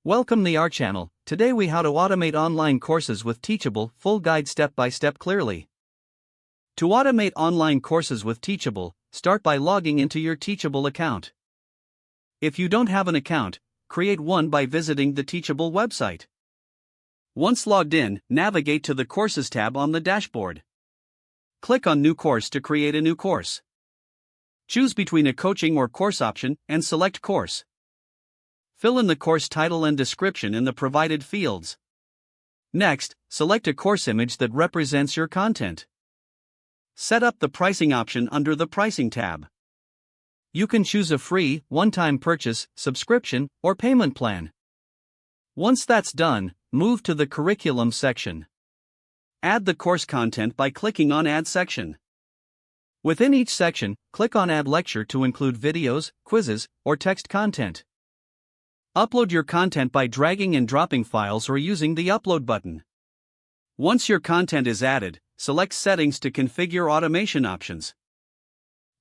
Welcome to our channel. Today we how to automate online courses with Teachable, full guide step by step clearly. To automate online courses with Teachable, start by logging into your Teachable account. If you don't have an account, create one by visiting the Teachable website. Once logged in, navigate to the Courses tab on the dashboard. Click on New Course to create a new course. Choose between a coaching or course option and select Course. Fill in the course title and description in the provided fields. Next, select a course image that represents your content. Set up the pricing option under the Pricing tab. You can choose a free, one-time purchase, subscription, or payment plan. Once that's done, move to the Curriculum section. Add the course content by clicking on Add Section. Within each section, click on Add Lecture to include videos, quizzes, or text content. Upload your content by dragging and dropping files or using the Upload button. Once your content is added, select Settings to configure automation options.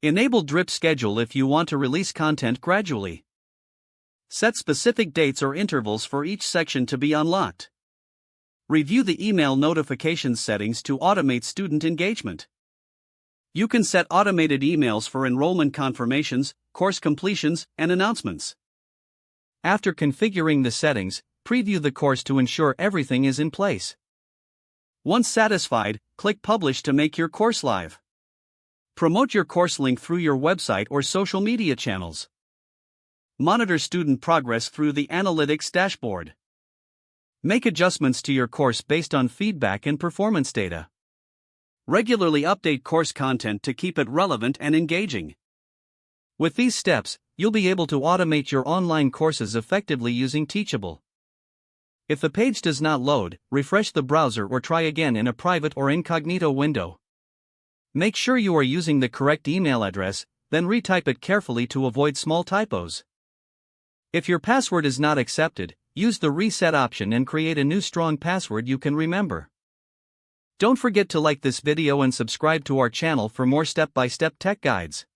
Enable drip schedule if you want to release content gradually. Set specific dates or intervals for each section to be unlocked. Review the email notifications settings to automate student engagement. You can set automated emails for enrollment confirmations, course completions, and announcements. After configuring the settings, preview the course to ensure everything is in place. Once satisfied, click Publish to make your course live. Promote your course link through your website or social media channels. Monitor student progress through the Analytics dashboard. Make adjustments to your course based on feedback and performance data. Regularly update course content to keep it relevant and engaging. With these steps, you'll be able to automate your online courses effectively using Teachable. If the page does not load, refresh the browser or try again in a private or incognito window. Make sure you are using the correct email address, then retype it carefully to avoid small typos. If your password is not accepted, use the Reset option and create a new strong password you can remember. Don't forget to like this video and subscribe to our channel for more step-by-step tech guides.